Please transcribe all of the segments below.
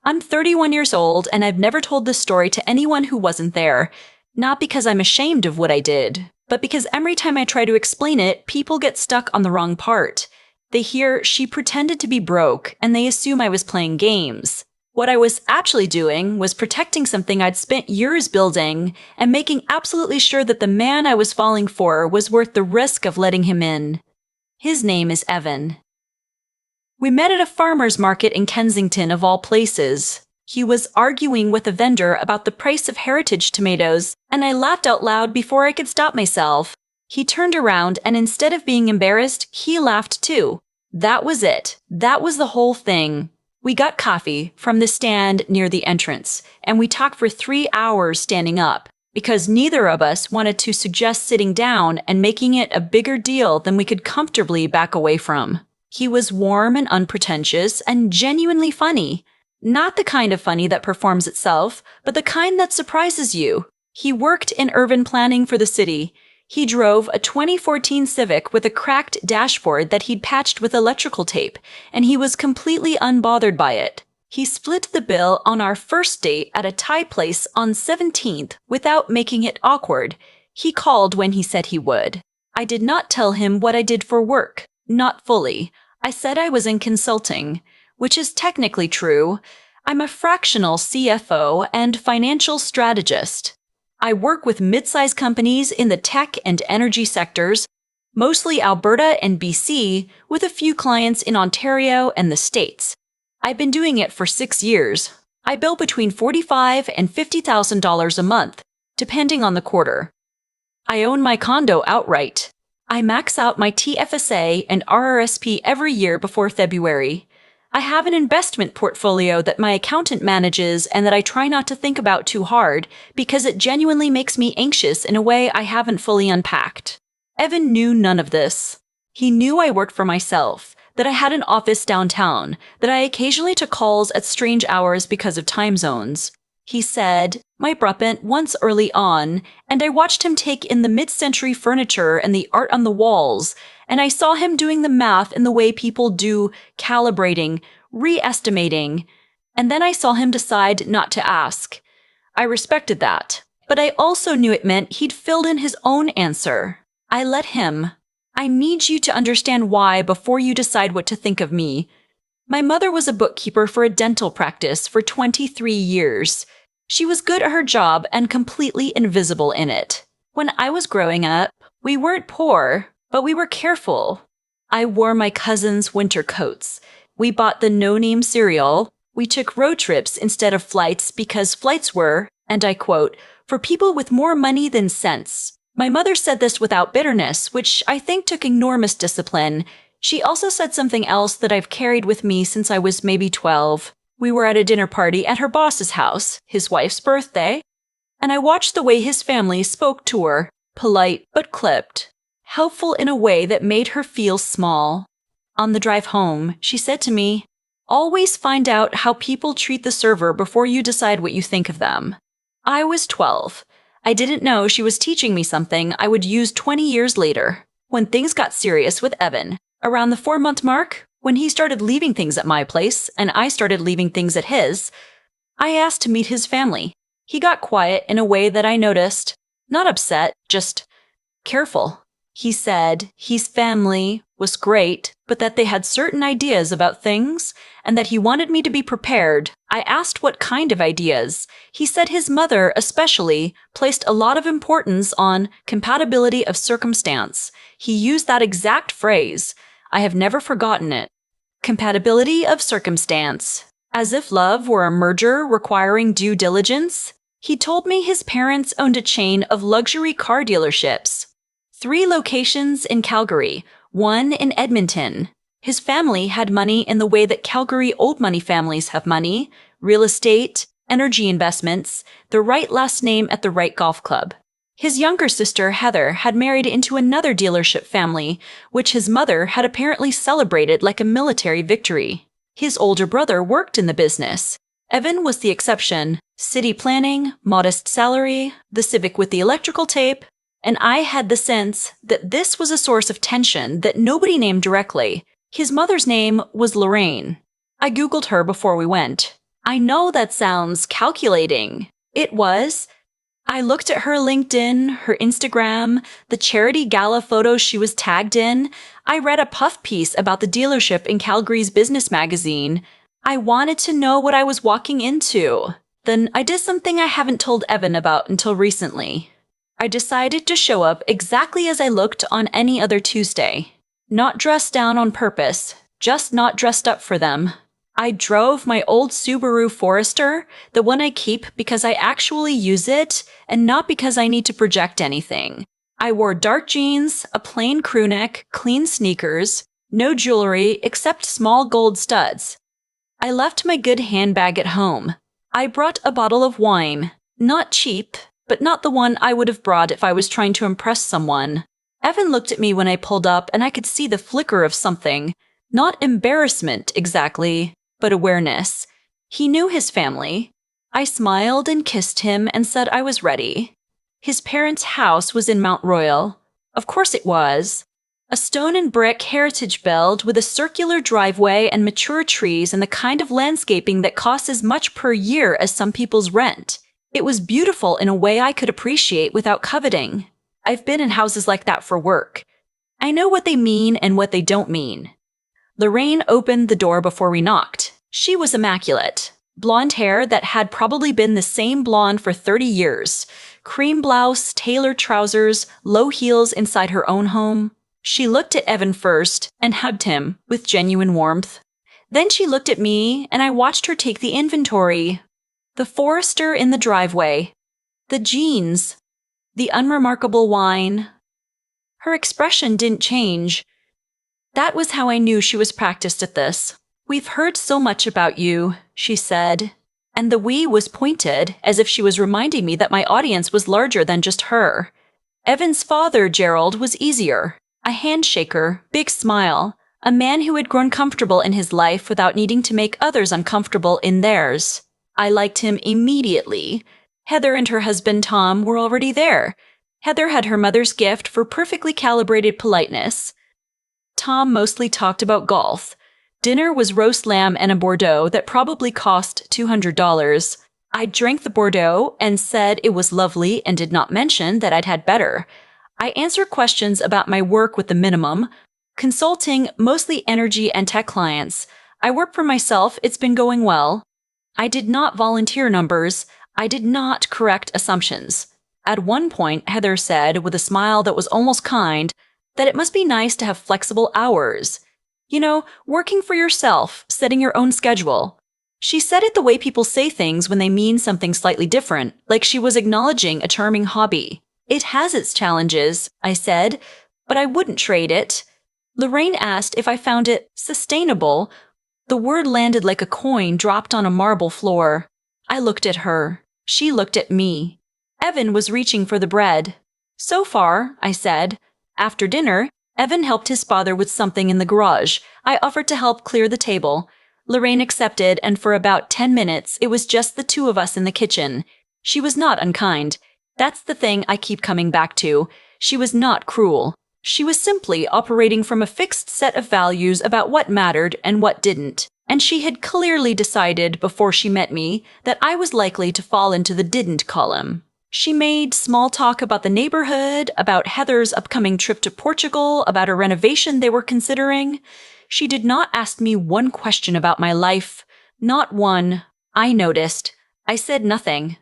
I'm 31 years old, and I've never told this story to anyone who wasn't there. Not because I'm ashamed of what I did, but because every time I try to explain it, people get stuck on the wrong part. They hear she pretended to be broke, and they assume I was playing games. What I was actually doing was protecting something I'd spent years building and making absolutely sure that the man I was falling for was worth the risk of letting him in. His name is Evan. We met at a farmer's market in Kensington, of all places. He was arguing with a vendor about the price of heritage tomatoes, and I laughed out loud before I could stop myself. He turned around, and instead of being embarrassed, he laughed too. That was it. That was the whole thing. We got coffee from the stand near the entrance, and we talked for 3 hours standing up, because neither of us wanted to suggest sitting down and making it a bigger deal than we could comfortably back away from. He was warm and unpretentious and genuinely funny. Not the kind of funny that performs itself, but the kind that surprises you. He worked in urban planning for the city. He drove a 2014 Civic with a cracked dashboard that he'd patched with electrical tape, and he was completely unbothered by it. He split the bill on our first date at a Thai place on 17th without making it awkward. He called when he said he would. I did not tell him what I did for work. Not fully. I said I was in consulting, which is technically true. I'm a fractional CFO and financial strategist. I work with mid-sized companies in the tech and energy sectors, mostly Alberta and BC, with a few clients in Ontario and the States. I've been doing it for 6 years. I bill between $45,000 and $50,000 a month, depending on the quarter. I own my condo outright. I max out my TFSA and RRSP every year before February. I have an investment portfolio that my accountant manages and that I try not to think about too hard because it genuinely makes me anxious in a way I haven't fully unpacked. Evan knew none of this. He knew I worked for myself, that I had an office downtown, that I occasionally took calls at strange hours because of time zones. He said, my Bruppant once early on, and I watched him take in the mid-century furniture and the art on the walls, and I saw him doing the math in the way people do, calibrating, re-estimating, and then I saw him decide not to ask. I respected that, but I also knew it meant he'd filled in his own answer. I let him. I need you to understand why before you decide what to think of me. My mother was a bookkeeper for a dental practice for 23 years. She was good at her job and completely invisible in it. When I was growing up, we weren't poor, but we were careful. I wore my cousin's winter coats. We bought the no-name cereal. We took road trips instead of flights because flights were, and I quote, for people with more money than sense. My mother said this without bitterness, which I think took enormous discipline. She also said something else that I've carried with me since I was maybe 12. We were at a dinner party at her boss's house, his wife's birthday, and I watched the way his family spoke to her, polite but clipped, helpful in a way that made her feel small. On the drive home, she said to me, always find out how people treat the server before you decide what you think of them. I was 12. I didn't know she was teaching me something I would use 20 years later. When things got serious with Evan, around the 4-month mark, when he started leaving things at my place and I started leaving things at his, I asked to meet his family. He got quiet in a way that I noticed. Not upset, just careful. He said his family was great, but that they had certain ideas about things and that he wanted me to be prepared. I asked what kind of ideas. He said his mother, especially, placed a lot of importance on compatibility of circumstance. He used that exact phrase. I have never forgotten it. Compatibility of circumstance. As if love were a merger requiring due diligence. He told me his parents owned a chain of luxury car dealerships. 3 locations in Calgary, 1 in Edmonton. His family had money in the way that Calgary old money families have money, real estate, energy investments, the right last name at the right golf club. His younger sister, Heather, had married into another dealership family, which his mother had apparently celebrated like a military victory. His older brother worked in the business. Evan was the exception. City planning, modest salary, the Civic with the electrical tape, and I had the sense that this was a source of tension that nobody named directly. His mother's name was Lorraine. I Googled her before we went. I know that sounds calculating. It was. I looked at her LinkedIn, her Instagram, the charity gala photos she was tagged in. I read a puff piece about the dealership in Calgary's business magazine. I wanted to know what I was walking into. Then I did something I haven't told Evan about until recently. I decided to show up exactly as I looked on any other Tuesday. Not dressed down on purpose, just not dressed up for them. I drove my old Subaru Forester, the one I keep because I actually use it and not because I need to project anything. I wore dark jeans, a plain crewneck, clean sneakers, no jewelry except small gold studs. I left my good handbag at home. I brought a bottle of wine, not cheap, but not the one I would have brought if I was trying to impress someone. Evan looked at me when I pulled up and I could see the flicker of something. Not embarrassment exactly, but awareness. He knew his family. I smiled and kissed him and said I was ready. His parents' house was in Mount Royal. Of course it was. A stone and brick heritage build with a circular driveway and mature trees and the kind of landscaping that costs as much per year as some people's rent. It was beautiful in a way I could appreciate without coveting. I've been in houses like that for work. I know what they mean and what they don't mean. Lorraine opened the door before we knocked. She was immaculate. Blonde hair that had probably been the same blonde for 30 years. Cream blouse, tailored trousers, low heels inside her own home. She looked at Evan first and hugged him with genuine warmth. Then she looked at me and I watched her take the inventory. The Forester in the driveway. The jeans. The unremarkable wine. Her expression didn't change. That was how I knew she was practiced at this. "We've heard so much about you," she said. And the "we" was pointed, as if she was reminding me that my audience was larger than just her. Evan's father, Gerald, was easier. A handshaker, big smile. A man who had grown comfortable in his life without needing to make others uncomfortable in theirs. I liked him immediately. Heather and her husband Tom were already there. Heather had her mother's gift for perfectly calibrated politeness. Tom mostly talked about golf. Dinner was roast lamb and a Bordeaux that probably cost $200. I drank the Bordeaux and said it was lovely and did not mention that I'd had better. I answered questions about my work with the minimum. Consulting mostly energy and tech clients. I work for myself, it's been going well. I did not volunteer numbers. I did not correct assumptions. At one point, Heather said, with a smile that was almost kind, that it must be nice to have flexible hours. You know, working for yourself, setting your own schedule. She said it the way people say things when they mean something slightly different, like she was acknowledging a charming hobby. "It has its challenges," I said, "but I wouldn't trade it." Lorraine asked if I found it sustainable. The word landed like a coin dropped on a marble floor. I looked at her. She looked at me. Evan was reaching for the bread. "So far," I said. After dinner, Evan helped his father with something in the garage. I offered to help clear the table. Lorraine accepted, and for about 10 minutes, it was just the two of us in the kitchen. She was not unkind. That's the thing I keep coming back to. She was not cruel. She was simply operating from a fixed set of values about what mattered and what didn't. And she had clearly decided before she met me that I was likely to fall into the didn't column. She made small talk about the neighborhood, about Heather's upcoming trip to Portugal, about a renovation they were considering. She did not ask me one question about my life. Not one. I noticed. I said nothing.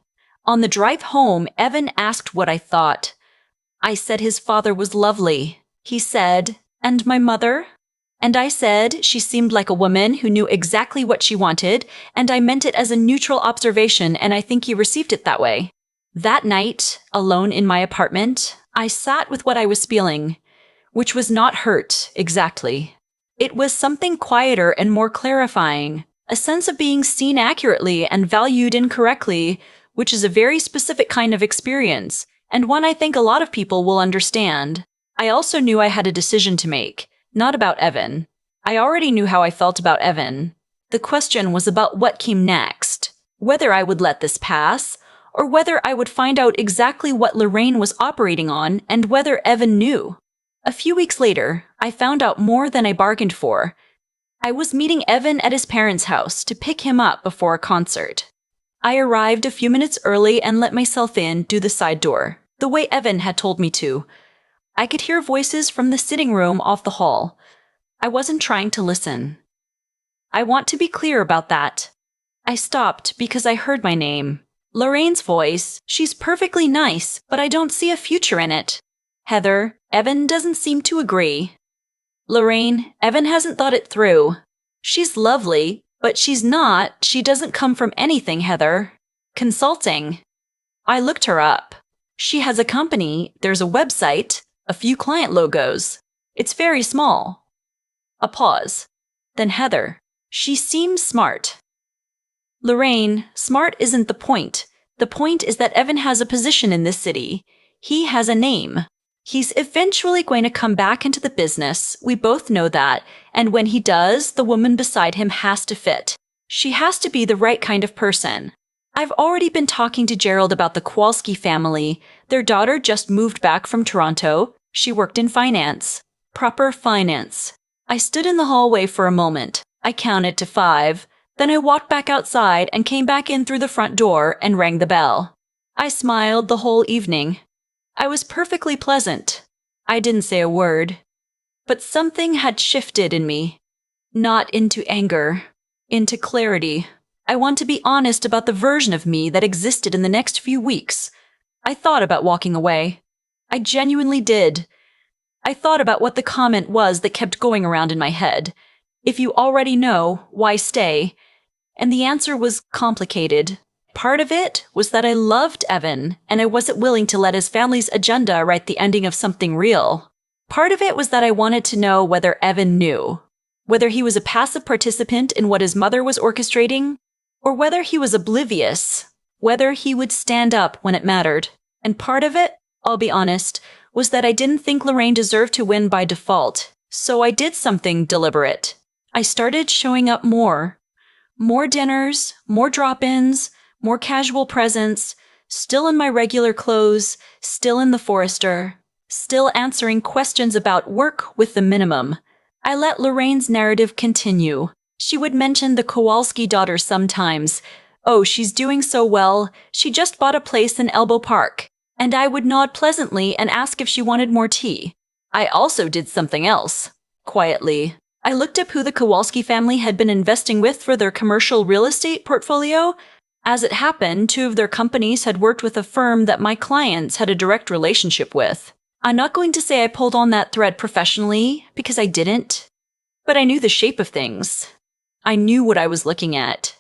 On the drive home, Evan asked what I thought. I said his father was lovely. He said, "And my mother?" And I said she seemed like a woman who knew exactly what she wanted, and I meant it as a neutral observation, and I think he received it that way. That night, alone in my apartment, I sat with what I was feeling, which was not hurt, exactly. It was something quieter and more clarifying, a sense of being seen accurately and valued incorrectly, which is a very specific kind of experience, and one I think a lot of people will understand. I also knew I had a decision to make, not about Evan. I already knew how I felt about Evan. The question was about what came next, whether I would let this pass, or whether I would find out exactly what Lorraine was operating on and whether Evan knew. A few weeks later, I found out more than I bargained for. I was meeting Evan at his parents' house to pick him up before a concert. I arrived a few minutes early and let myself in through the side door, the way Evan had told me to. I could hear voices from the sitting room off the hall. I wasn't trying to listen. I want to be clear about that. I stopped because I heard my name. Lorraine's voice. She's perfectly nice, but I don't see a future in it. Heather, Evan doesn't seem to agree. Lorraine, Evan hasn't thought it through. She's lovely, but she doesn't come from anything, Heather. Consulting. I looked her up. She has a company, there's a website, a few client logos. It's very small. A pause. Then Heather. She seems smart. Lorraine, smart isn't the point. The point is that Evan has a position in this city. He has a name. He's eventually going to come back into the business, we both know that, and when he does, the woman beside him has to fit. She has to be the right kind of person. I've already been talking to Gerald about the Kowalski family. Their daughter just moved back from Toronto. She worked in finance. Proper finance. I stood in the hallway for a moment. I counted to 5. Then I walked back outside and came back in through the front door and rang the bell. I smiled the whole evening. I was perfectly pleasant. I didn't say a word. But something had shifted in me. Not into anger. Into clarity. I want to be honest about the version of me that existed in the next few weeks. I thought about walking away. I genuinely did. I thought about what the comment was that kept going around in my head. If you already know, why stay? And the answer was complicated. Part of it was that I loved Evan, and I wasn't willing to let his family's agenda write the ending of something real. Part of it was that I wanted to know whether Evan knew. Whether he was a passive participant in what his mother was orchestrating, or whether he was oblivious. Whether he would stand up when it mattered. And part of it, I'll be honest, was that I didn't think Lorraine deserved to win by default. So I did something deliberate. I started showing up more. More dinners, more drop-ins, more casual presence, still in my regular clothes, still in the Forester, still answering questions about work with the minimum. I let Lorraine's narrative continue. She would mention the Kowalski daughter sometimes. Oh, she's doing so well. She just bought a place in Elbow Park. And I would nod pleasantly and ask if she wanted more tea. I also did something else. Quietly. I looked up who the Kowalski family had been investing with for their commercial real estate portfolio. As it happened, 2 of their companies had worked with a firm that my clients had a direct relationship with. I'm not going to say I pulled on that thread professionally, because I didn't. But I knew the shape of things. I knew what I was looking at.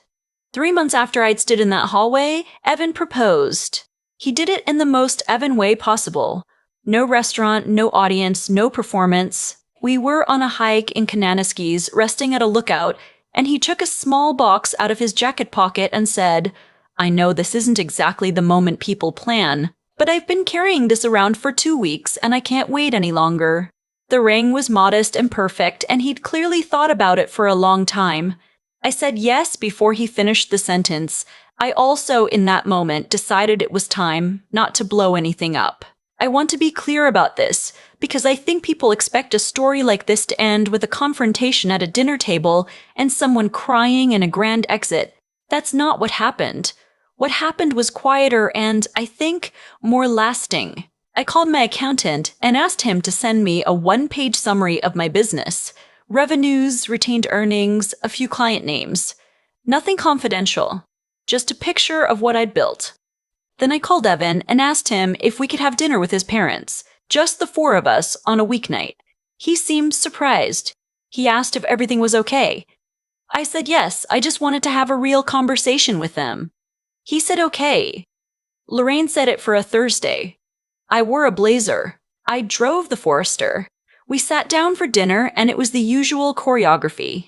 3 months after I'd stood in that hallway, Evan proposed. He did it in the most Evan way possible. No restaurant, no audience, no performance. We were on a hike in Kananaskis, resting at a lookout, and he took a small box out of his jacket pocket and said, I know this isn't exactly the moment people plan, but I've been carrying this around for 2 weeks and I can't wait any longer. The ring was modest and perfect, and he'd clearly thought about it for a long time. I said yes before he finished the sentence. I also, in that moment, decided it was time not to blow anything up. I want to be clear about this, because I think people expect a story like this to end with a confrontation at a dinner table and someone crying and a grand exit. That's not what happened. What happened was quieter and, I think, more lasting. I called my accountant and asked him to send me a 1-page summary of my business. Revenues, retained earnings, a few client names. Nothing confidential. Just a picture of what I'd built. Then I called Evan and asked him if we could have dinner with his parents, just the 4 of us, on a weeknight. He seemed surprised. He asked if everything was okay. I said yes, I just wanted to have a real conversation with them. He said okay. Lorraine said it for a Thursday. I wore a blazer. I drove the Forester. We sat down for dinner and it was the usual choreography.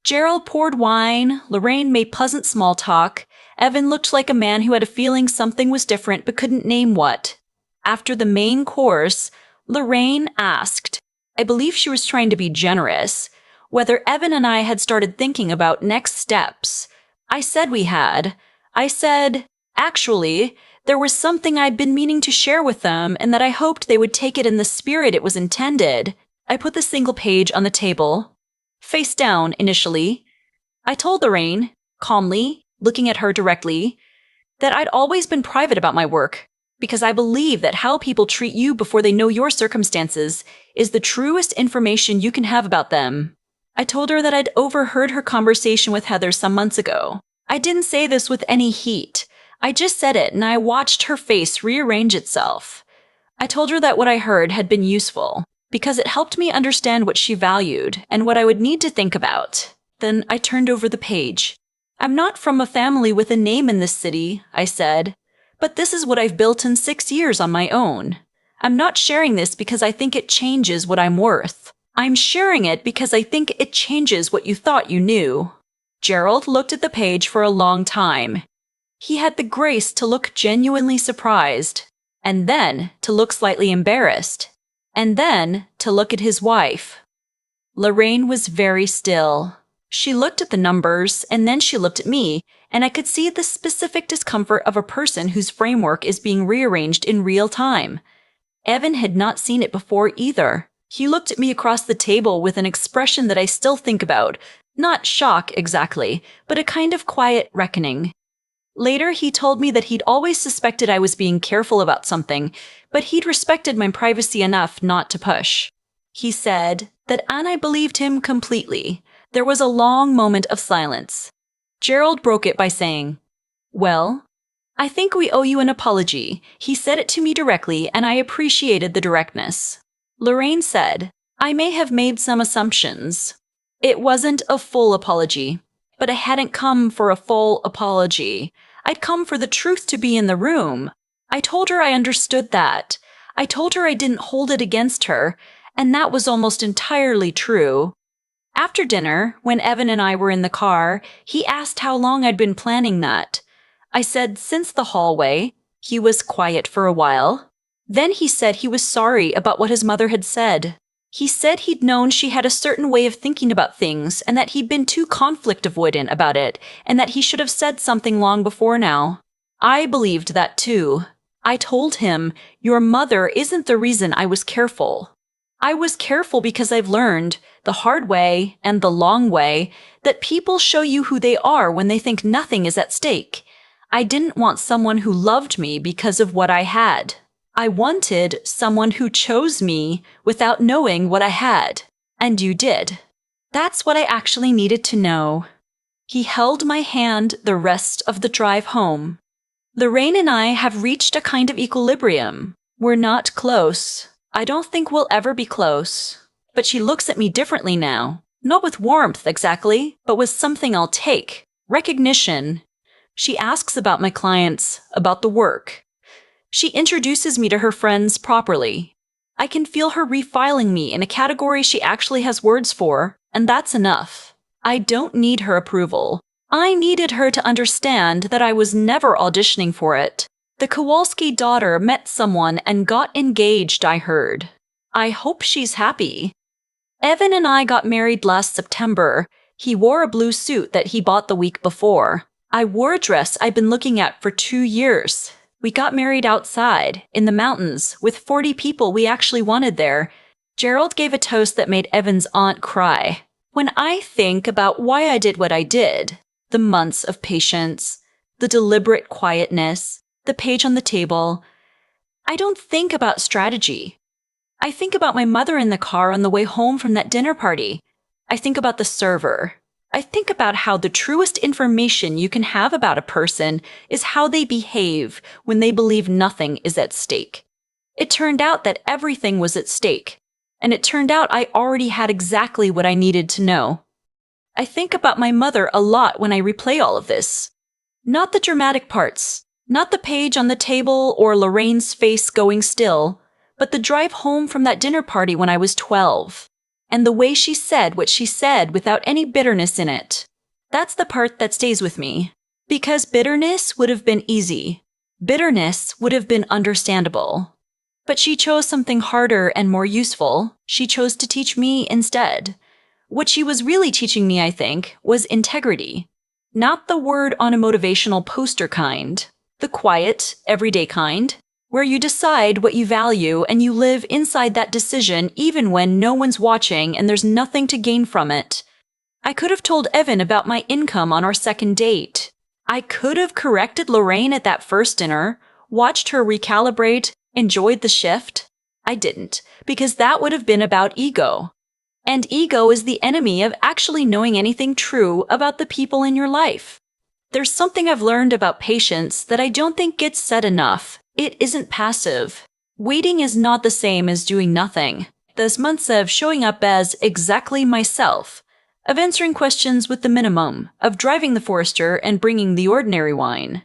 Gerald poured wine, Lorraine made pleasant small talk. Evan looked like a man who had a feeling something was different but couldn't name what. After the main course, Lorraine asked, I believe she was trying to be generous, whether Evan and I had started thinking about next steps. I said we had. I said, actually, there was something I'd been meaning to share with them and that I hoped they would take it in the spirit it was intended. I put the single page on the table. face down initially. I told Lorraine, calmly, looking at her directly, that I'd always been private about my work, because I believe that how people treat you before they know your circumstances is the truest information you can have about them. I told her that I'd overheard her conversation with Heather some months ago. I didn't say this with any heat. I just said it, and I watched her face rearrange itself. I told her that what I heard had been useful, because it helped me understand what she valued and what I would need to think about. Then I turned over the page. I'm not from a family with a name in this city, I said, but this is what I've built in 6 years on my own. I'm not sharing this because I think it changes what I'm worth. I'm sharing it because I think it changes what you thought you knew. Gerald looked at the page for a long time. He had the grace to look genuinely surprised, and then to look slightly embarrassed, and then to look at his wife. Lorraine was very still. She looked at the numbers, and then she looked at me, and I could see the specific discomfort of a person whose framework is being rearranged in real time. Evan had not seen it before either. He looked at me across the table with an expression that I still think about, not shock exactly, but a kind of quiet reckoning. Later, he told me that he'd always suspected I was being careful about something, but he'd respected my privacy enough not to push. He said that, and I believed him completely. There was a long moment of silence. Gerald broke it by saying, "Well, I think we owe you an apology." He said it to me directly, and I appreciated the directness. Lorraine said, "I may have made some assumptions. It wasn't a full apology, but I hadn't come for a full apology. I'd come for the truth to be in the room. I told her I understood that. I told her I didn't hold it against her, and that was almost entirely true." After dinner, when Evan and I were in the car, he asked how long I'd been planning that. I said since the hallway. He was quiet for a while. Then he said he was sorry about what his mother had said. He said he'd known she had a certain way of thinking about things and that he'd been too conflict avoidant about it and that he should have said something long before now. I believed that too. I told him, "Your mother isn't the reason I was careful. I was careful because I've learned, the hard way and the long way, that people show you who they are when they think nothing is at stake. I didn't want someone who loved me because of what I had. I wanted someone who chose me without knowing what I had. And you did. That's what I actually needed to know." He held my hand the rest of the drive home. Lorraine and I have reached a kind of equilibrium. We're not close. I don't think we'll ever be close. But she looks at me differently now. Not with warmth, exactly, but with something I'll take. Recognition. She asks about my clients, about the work. She introduces me to her friends properly. I can feel her refiling me in a category she actually has words for, and that's enough. I don't need her approval. I needed her to understand that I was never auditioning for it. The Kowalski daughter met someone and got engaged, I heard. I hope she's happy. Evan and I got married last September. He wore a blue suit that he bought the week before. I wore a dress I'd been looking at for 2 years. We got married outside, in the mountains, with 40 people we actually wanted there. Gerald gave a toast that made Evan's aunt cry. When I think about why I did what I did, the months of patience, the deliberate quietness, the page on the table, I don't think about strategy. I think about my mother in the car on the way home from that dinner party. I think about the server. I think about how the truest information you can have about a person is how they behave when they believe nothing is at stake. It turned out that everything was at stake, and it turned out I already had exactly what I needed to know. I think about my mother a lot when I replay all of this. Not the dramatic parts, not the page on the table or Lorraine's face going still, but the drive home from that dinner party when I was 12. And the way she said what she said without any bitterness in it. That's the part that stays with me. Because bitterness would have been easy. Bitterness would have been understandable. But she chose something harder and more useful. She chose to teach me instead. What she was really teaching me, I think, was integrity. Not the word on a motivational poster kind. The quiet, everyday kind, where you decide what you value and you live inside that decision even when no one's watching and there's nothing to gain from it. I could have told Evan about my income on our second date. I could have corrected Lorraine at that first dinner, watched her recalibrate, enjoyed the shift. I didn't, because that would have been about ego. And ego is the enemy of actually knowing anything true about the people in your life. There's something I've learned about patience that I don't think gets said enough. It isn't passive. Waiting is not the same as doing nothing. There's months of showing up as exactly myself, of answering questions with the minimum, of driving the Forester and bringing the ordinary wine.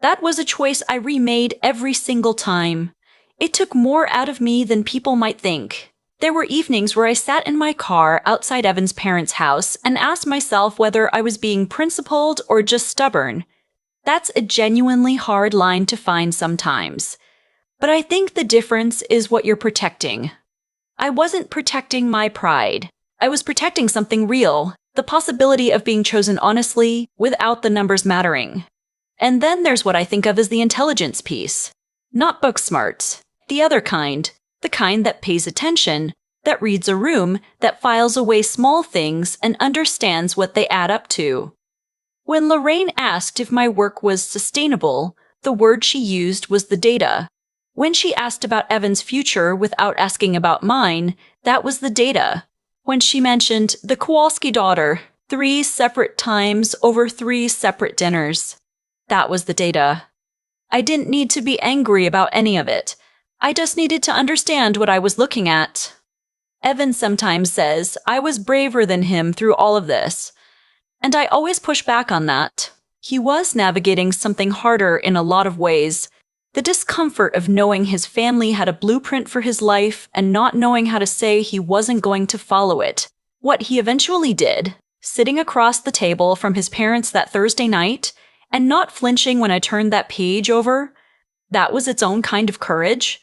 That was a choice I remade every single time. It took more out of me than people might think. There were evenings where I sat in my car outside Evan's parents' house and asked myself whether I was being principled or just stubborn. That's a genuinely hard line to find sometimes. But I think the difference is what you're protecting. I wasn't protecting my pride. I was protecting something real, the possibility of being chosen honestly without the numbers mattering. And then there's what I think of as the intelligence piece. Not book smarts. The other kind. The kind that pays attention, that reads a room, that files away small things and understands what they add up to. When Lorraine asked if my work was sustainable, the word she used was the data. When she asked about Evan's future without asking about mine, that was the data. When she mentioned the Kowalski daughter 3 separate times over 3 separate dinners, that was the data. I didn't need to be angry about any of it. I just needed to understand what I was looking at. Evan sometimes says I was braver than him through all of this, and I always push back on that. He was navigating something harder in a lot of ways. The discomfort of knowing his family had a blueprint for his life and not knowing how to say he wasn't going to follow it. What he eventually did, sitting across the table from his parents that Thursday night and not flinching when I turned that page over, that was its own kind of courage.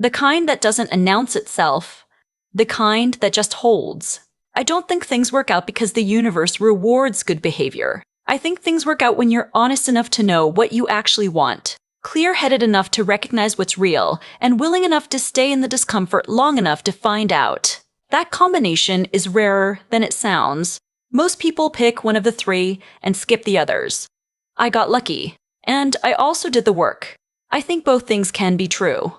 The kind that doesn't announce itself. The kind that just holds. I don't think things work out because the universe rewards good behavior. I think things work out when you're honest enough to know what you actually want, clear-headed enough to recognize what's real, and willing enough to stay in the discomfort long enough to find out. That combination is rarer than it sounds. Most people pick one of the 3 and skip the others. I got lucky, and I also did the work. I think both things can be true.